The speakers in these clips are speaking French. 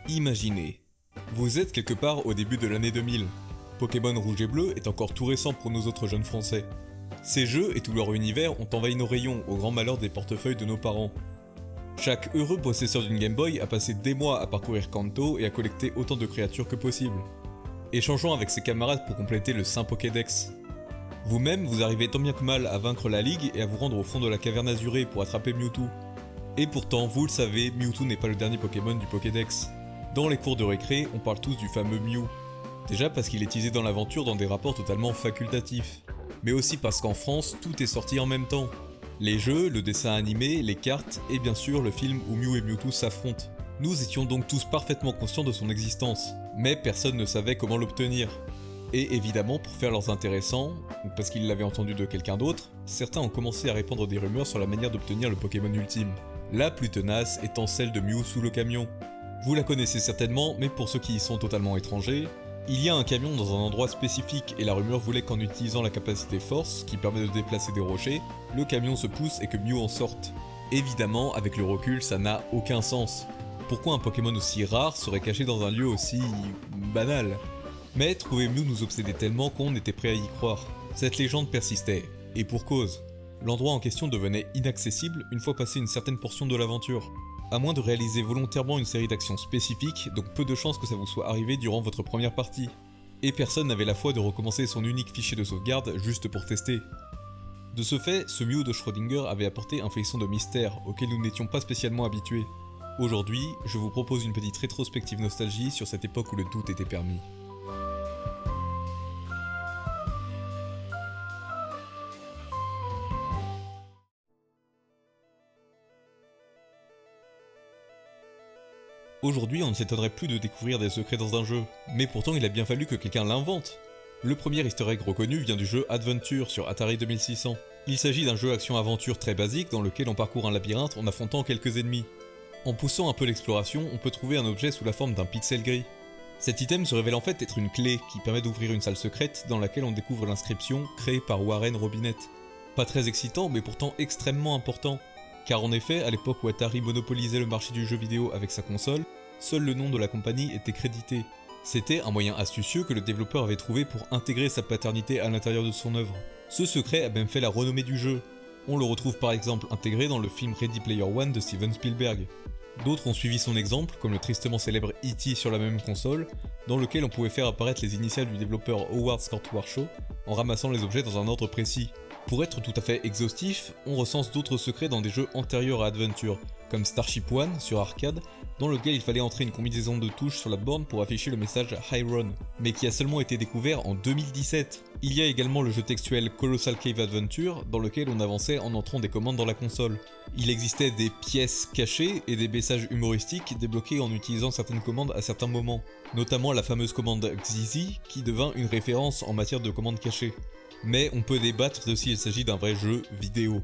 Imaginez, vous êtes quelque part au début de l'année 2000. Pokémon Rouge et Bleu est encore tout récent pour nous autres jeunes français. Ces jeux et tout leur univers ont envahi nos rayons au grand malheur des portefeuilles de nos parents. Chaque heureux possesseur d'une Game Boy a passé des mois à parcourir Kanto et à collecter autant de créatures que possible, échangeant avec ses camarades pour compléter le Saint Pokédex. Vous-même, vous arrivez tant bien que mal à vaincre la Ligue et à vous rendre au fond de la caverne azurée pour attraper Mewtwo. Et pourtant, vous le savez, Mewtwo n'est pas le dernier Pokémon du Pokédex. Dans les cours de récré, on parle tous du fameux Mew. Déjà parce qu'il est utilisé dans l'aventure dans des rapports totalement facultatifs. Mais aussi parce qu'en France, tout est sorti en même temps. Les jeux, le dessin animé, les cartes, et bien sûr le film où Mew et Mewtwo s'affrontent. Nous étions donc tous parfaitement conscients de son existence, mais personne ne savait comment l'obtenir. Et évidemment, pour faire leurs intéressants, ou parce qu'ils l'avaient entendu de quelqu'un d'autre, certains ont commencé à répandre des rumeurs sur la manière d'obtenir le Pokémon ultime. La plus tenace étant celle de Mew sous le camion. Vous la connaissez certainement, mais pour ceux qui y sont totalement étrangers, il y a un camion dans un endroit spécifique et la rumeur voulait qu'en utilisant la capacité force, qui permet de déplacer des rochers, le camion se pousse et que Mew en sorte. Évidemment, avec le recul, ça n'a aucun sens. Pourquoi un Pokémon aussi rare serait caché dans un lieu aussi banal? Mais trouver Mew nous obsédait tellement qu'on était prêt à y croire. Cette légende persistait, et pour cause. L'endroit en question devenait inaccessible une fois passé une certaine portion de l'aventure. À moins de réaliser volontairement une série d'actions spécifiques, donc peu de chances que ça vous soit arrivé durant votre première partie. Et personne n'avait la foi de recommencer son unique fichier de sauvegarde juste pour tester. De ce fait, ce Mew de Schrödinger avait apporté un frisson de mystère auquel nous n'étions pas spécialement habitués. Aujourd'hui, je vous propose une petite rétrospective nostalgie sur cette époque où le doute était permis. Aujourd'hui, on ne s'étonnerait plus de découvrir des secrets dans un jeu, mais pourtant il a bien fallu que quelqu'un l'invente. Le premier easter egg reconnu vient du jeu Adventure sur Atari 2600. Il s'agit d'un jeu action-aventure très basique dans lequel on parcourt un labyrinthe en affrontant quelques ennemis. En poussant un peu l'exploration, on peut trouver un objet sous la forme d'un pixel gris. Cet item se révèle en fait être une clé qui permet d'ouvrir une salle secrète dans laquelle on découvre l'inscription créée par Warren Robinett. Pas très excitant mais pourtant extrêmement important. Car en effet, à l'époque où Atari monopolisait le marché du jeu vidéo avec sa console, seul le nom de la compagnie était crédité. C'était un moyen astucieux que le développeur avait trouvé pour intégrer sa paternité à l'intérieur de son œuvre. Ce secret a même fait la renommée du jeu. On le retrouve par exemple intégré dans le film Ready Player One de Steven Spielberg. D'autres ont suivi son exemple, comme le tristement célèbre E.T. sur la même console, dans lequel on pouvait faire apparaître les initiales du développeur Howard Scott Warshaw en ramassant les objets dans un ordre précis. Pour être tout à fait exhaustif, on recense d'autres secrets dans des jeux antérieurs à Adventure, comme Starship One sur arcade, dans lequel il fallait entrer une combinaison de touches sur la borne pour afficher le message High Run, mais qui a seulement été découvert en 2017. Il y a également le jeu textuel Colossal Cave Adventure, dans lequel on avançait en entrant des commandes dans la console. Il existait des pièces cachées et des messages humoristiques débloqués en utilisant certaines commandes à certains moments, notamment la fameuse commande Xizi, qui devint une référence en matière de commandes cachées. Mais on peut débattre de s'il s'agit d'un vrai jeu vidéo.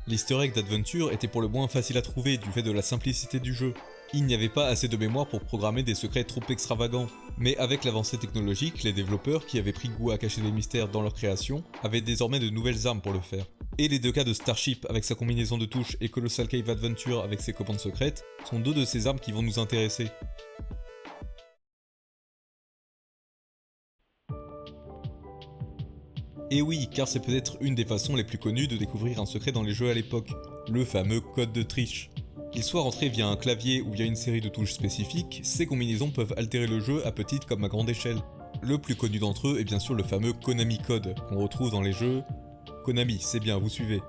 L'easter egg d'Adventure était pour le moins facile à trouver du fait de la simplicité du jeu. Il n'y avait pas assez de mémoire pour programmer des secrets trop extravagants. Mais avec l'avancée technologique, les développeurs qui avaient pris goût à cacher des mystères dans leur création avaient désormais de nouvelles armes pour le faire. Et les deux cas de Starship avec sa combinaison de touches et Colossal Cave Adventure avec ses commandes secrètes sont deux de ces armes qui vont nous intéresser. Et oui, car c'est peut-être une des façons les plus connues de découvrir un secret dans les jeux à l'époque, le fameux code de triche. Qu'il soit rentré via un clavier ou via une série de touches spécifiques, ces combinaisons peuvent altérer le jeu à petite comme à grande échelle. Le plus connu d'entre eux est bien sûr le fameux Konami Code, qu'on retrouve dans les jeux... Konami, c'est bien, vous suivez.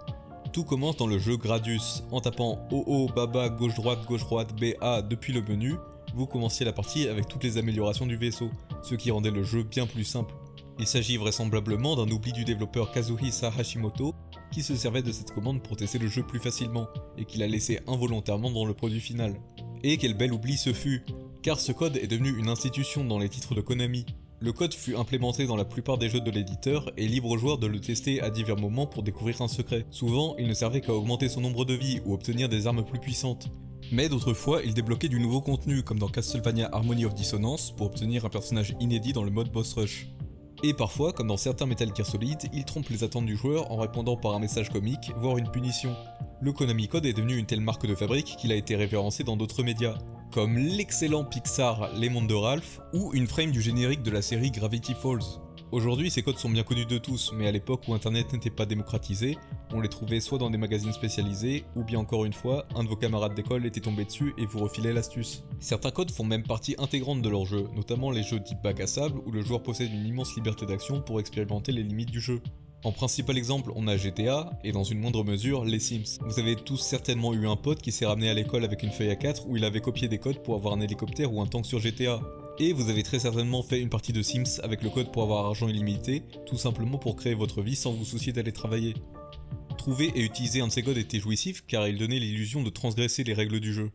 Tout commence dans le jeu Gradius. En tapant OO, Baba, gauche-droite, BA depuis le menu, vous commenciez la partie avec toutes les améliorations du vaisseau, ce qui rendait le jeu bien plus simple. Il s'agit vraisemblablement d'un oubli du développeur Kazuhisa Hashimoto, qui se servait de cette commande pour tester le jeu plus facilement, et qui l'a laissé involontairement dans le produit final. Et quel bel oubli ce fut, car ce code est devenu une institution dans les titres de Konami. Le code fut implémenté dans la plupart des jeux de l'éditeur, et libre au joueur de le tester à divers moments pour découvrir un secret. Souvent, il ne servait qu'à augmenter son nombre de vies ou obtenir des armes plus puissantes. Mais d'autres fois, il débloquait du nouveau contenu, comme dans Castlevania Harmony of Dissonance, pour obtenir un personnage inédit dans le mode Boss Rush. Et parfois, comme dans certains Metal Gear Solid, il trompe les attentes du joueur en répondant par un message comique, voire une punition. Le Konami Code est devenu une telle marque de fabrique qu'il a été référencé dans d'autres médias, comme l'excellent Pixar Les Mondes de Ralph ou une frame du générique de la série Gravity Falls. Aujourd'hui, ces codes sont bien connus de tous, mais à l'époque où internet n'était pas démocratisé, on les trouvait soit dans des magazines spécialisés, ou bien encore une fois, un de vos camarades d'école était tombé dessus et vous refilait l'astuce. Certains codes font même partie intégrante de leur jeu, notamment les jeux type bac à sable où le joueur possède une immense liberté d'action pour expérimenter les limites du jeu. En principal exemple, on a GTA, et dans une moindre mesure, les Sims. Vous avez tous certainement eu un pote qui s'est ramené à l'école avec une feuille A4 où il avait copié des codes pour avoir un hélicoptère ou un tank sur GTA. Et vous avez très certainement fait une partie de Sims avec le code pour avoir argent illimité, tout simplement pour créer votre vie sans vous soucier d'aller travailler. Trouver et utiliser un de ces codes était jouissif car il donnait l'illusion de transgresser les règles du jeu.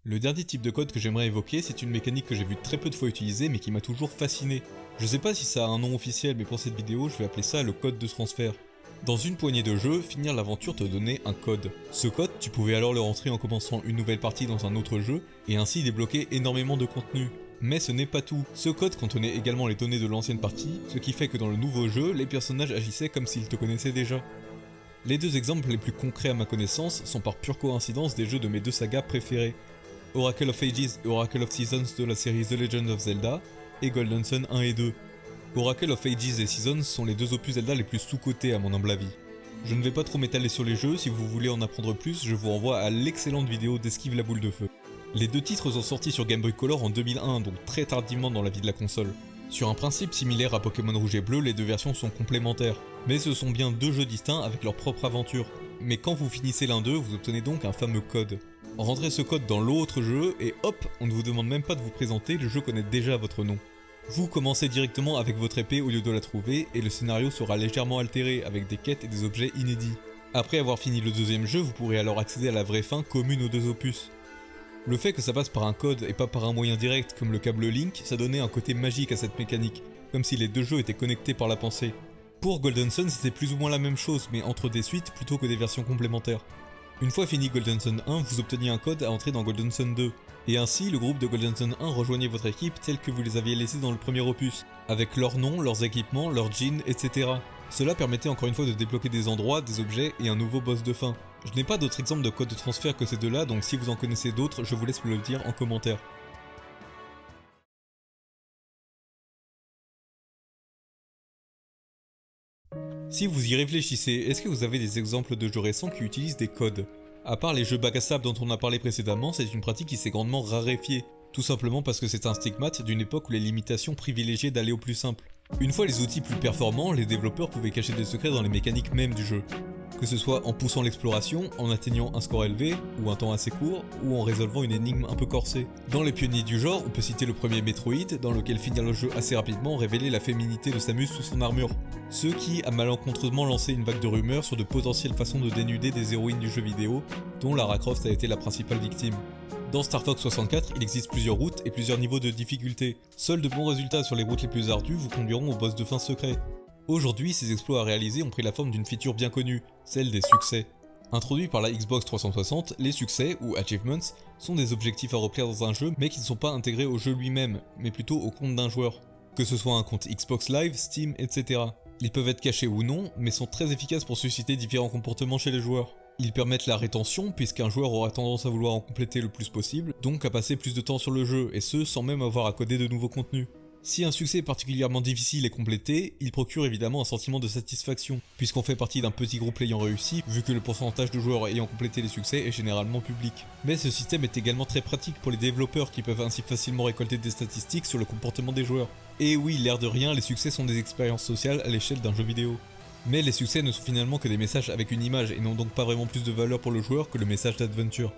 Le dernier type de code que j'aimerais évoquer, c'est une mécanique que j'ai vu très peu de fois utilisée mais qui m'a toujours fasciné. Je sais pas si ça a un nom officiel mais pour cette vidéo je vais appeler ça le code de transfert. Dans une poignée de jeux, finir l'aventure te donnait un code. Ce code, tu pouvais alors le rentrer en commençant une nouvelle partie dans un autre jeu et ainsi débloquer énormément de contenu. Mais ce n'est pas tout. Ce code contenait également les données de l'ancienne partie, ce qui fait que dans le nouveau jeu, les personnages agissaient comme s'ils te connaissaient déjà. Les deux exemples les plus concrets à ma connaissance sont par pure coïncidence des jeux de mes deux sagas préférés. Oracle of Ages et Oracle of Seasons de la série The Legend of Zelda, et Golden Sun 1 et 2. Oracle of Ages et Seasons sont les deux opus Zelda les plus sous-cotés à mon humble avis. Je ne vais pas trop m'étaler sur les jeux, si vous voulez en apprendre plus, je vous renvoie à l'excellente vidéo d'Esquive la boule de feu. Les deux titres sont sortis sur Game Boy Color en 2001, donc très tardivement dans la vie de la console. Sur un principe similaire à Pokémon Rouge et Bleu, les deux versions sont complémentaires, mais ce sont bien deux jeux distincts avec leur propre aventure. Mais quand vous finissez l'un d'eux, vous obtenez donc un fameux code. Rentrez ce code dans l'autre jeu et hop, on ne vous demande même pas de vous présenter, le jeu connaît déjà votre nom. Vous commencez directement avec votre épée au lieu de la trouver et le scénario sera légèrement altéré avec des quêtes et des objets inédits. Après avoir fini le deuxième jeu, vous pourrez alors accéder à la vraie fin commune aux deux opus. Le fait que ça passe par un code et pas par un moyen direct comme le câble Link, ça donnait un côté magique à cette mécanique, comme si les deux jeux étaient connectés par la pensée. Pour Golden Sun, c'était plus ou moins la même chose, mais entre des suites plutôt que des versions complémentaires. Une fois fini Golden Sun 1, vous obteniez un code à entrer dans Golden Sun 2, et ainsi le groupe de Golden Sun 1 rejoignait votre équipe telle que vous les aviez laissés dans le premier opus, avec leurs noms, leurs équipements, leurs jeans, etc. Cela permettait encore une fois de débloquer des endroits, des objets et un nouveau boss de fin. Je n'ai pas d'autres exemples de code de transfert que ces deux-là, donc si vous en connaissez d'autres, je vous laisse me le dire en commentaire. Si vous y réfléchissez, est-ce que vous avez des exemples de jeux récents qui utilisent des codes? À part les jeux bac à sable dont on a parlé précédemment, c'est une pratique qui s'est grandement raréfiée, tout simplement parce que c'est un stigmate d'une époque où les limitations privilégiaient d'aller au plus simple. Une fois les outils plus performants, les développeurs pouvaient cacher des secrets dans les mécaniques mêmes du jeu. Que ce soit en poussant l'exploration, en atteignant un score élevé, ou un temps assez court, ou en résolvant une énigme un peu corsée. Dans les pionniers du genre, on peut citer le premier Metroid, dans lequel finir le jeu assez rapidement révélait la féminité de Samus sous son armure. Ce qui a malencontreusement lancé une vague de rumeurs sur de potentielles façons de dénuder des héroïnes du jeu vidéo, dont Lara Croft a été la principale victime. Dans Star Fox 64, il existe plusieurs routes et plusieurs niveaux de difficulté. Seuls de bons résultats sur les routes les plus ardues vous conduiront au boss de fin secret. Aujourd'hui, ces exploits à réaliser ont pris la forme d'une feature bien connue, celle des succès. Introduits par la Xbox 360, les succès, ou achievements, sont des objectifs à remplir dans un jeu mais qui ne sont pas intégrés au jeu lui-même, mais plutôt au compte d'un joueur. Que ce soit un compte Xbox Live, Steam, etc. Ils peuvent être cachés ou non, mais sont très efficaces pour susciter différents comportements chez les joueurs. Ils permettent la rétention puisqu'un joueur aura tendance à vouloir en compléter le plus possible, donc à passer plus de temps sur le jeu, et ce sans même avoir à coder de nouveaux contenus. Si un succès particulièrement difficile est complété, il procure évidemment un sentiment de satisfaction, puisqu'on fait partie d'un petit groupe l'ayant réussi, vu que le pourcentage de joueurs ayant complété les succès est généralement public. Mais ce système est également très pratique pour les développeurs qui peuvent ainsi facilement récolter des statistiques sur le comportement des joueurs. Et oui, l'air de rien, les succès sont des expériences sociales à l'échelle d'un jeu vidéo. Mais les succès ne sont finalement que des messages avec une image et n'ont donc pas vraiment plus de valeur pour le joueur que le message d'adventure.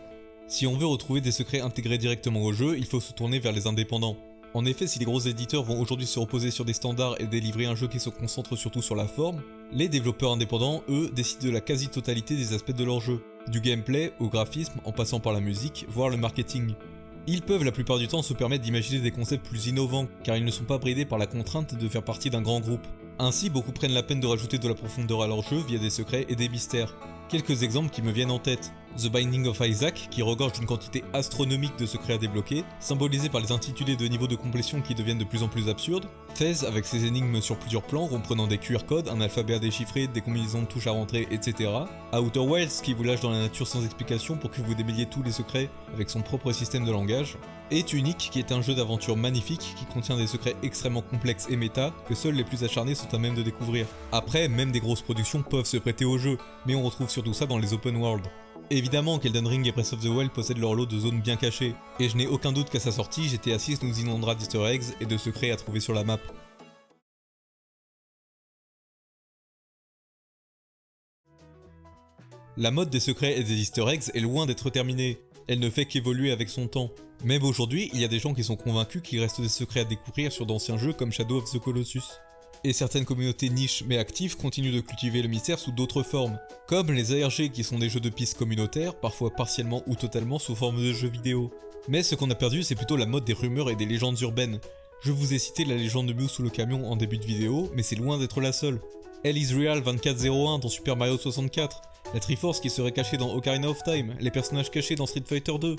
Si on veut retrouver des secrets intégrés directement au jeu, il faut se tourner vers les indépendants. En effet, si les gros éditeurs vont aujourd'hui se reposer sur des standards et délivrer un jeu qui se concentre surtout sur la forme, les développeurs indépendants, eux, décident de la quasi-totalité des aspects de leur jeu, du gameplay au graphisme en passant par la musique, voire le marketing. Ils peuvent la plupart du temps se permettre d'imaginer des concepts plus innovants, car ils ne sont pas bridés par la contrainte de faire partie d'un grand groupe. Ainsi, beaucoup prennent la peine de rajouter de la profondeur à leur jeu via des secrets et des mystères. Quelques exemples qui me viennent en tête. The Binding of Isaac, qui regorge d'une quantité astronomique de secrets à débloquer, symbolisés par les intitulés de niveaux de complétion qui deviennent de plus en plus absurdes, Fez avec ses énigmes sur plusieurs plans comprenant des QR codes, un alphabet à déchiffrer, des combinaisons de touches à rentrer, etc. Outer Wilds qui vous lâche dans la nature sans explication pour que vous démêliez tous les secrets avec son propre système de langage, et Tunic qui est un jeu d'aventure magnifique qui contient des secrets extrêmement complexes et méta que seuls les plus acharnés sont à même de découvrir. Après, même des grosses productions peuvent se prêter au jeu, mais on retrouve surtout ça dans les open world. Évidemment qu'Elden Ring et Breath of the Wild possèdent leur lot de zones bien cachées, et je n'ai aucun doute qu'à sa sortie, GTA 6 nous inondera d'easter eggs et de secrets à trouver sur la map. La mode des secrets et des easter eggs est loin d'être terminée, elle ne fait qu'évoluer avec son temps. Même aujourd'hui, il y a des gens qui sont convaincus qu'il reste des secrets à découvrir sur d'anciens jeux comme Shadow of the Colossus. Et certaines communautés niches mais actives continuent de cultiver le mystère sous d'autres formes, comme les ARG qui sont des jeux de pistes communautaires, parfois partiellement ou totalement sous forme de jeux vidéo. Mais ce qu'on a perdu, c'est plutôt la mode des rumeurs et des légendes urbaines. Je vous ai cité la légende de Mew sous le camion en début de vidéo, mais c'est loin d'être la seule. Hell is Real 2401 dans Super Mario 64, la Triforce qui serait cachée dans Ocarina of Time, les personnages cachés dans Street Fighter 2.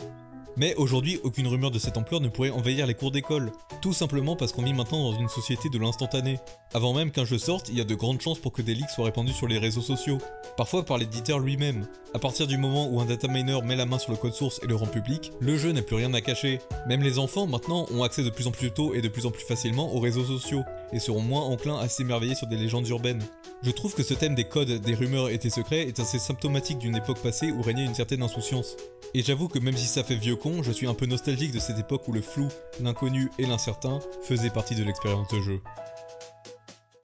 Mais aujourd'hui, aucune rumeur de cette ampleur ne pourrait envahir les cours d'école, tout simplement parce qu'on vit maintenant dans une société de l'instantané. Avant même qu'un jeu sorte, il y a de grandes chances pour que des leaks soient répandus sur les réseaux sociaux, parfois par l'éditeur lui-même. À partir du moment où un data miner met la main sur le code source et le rend public, le jeu n'a plus rien à cacher. Même les enfants maintenant ont accès de plus en plus tôt et de plus en plus facilement aux réseaux sociaux, et seront moins enclins à s'émerveiller sur des légendes urbaines. Je trouve que ce thème des codes, des rumeurs et des secrets est assez symptomatique d'une époque passée où régnait une certaine insouciance. Et j'avoue que même si ça fait vieux con, je suis un peu nostalgique de cette époque où le flou, l'inconnu et l'incertain faisaient partie de l'expérience de jeu.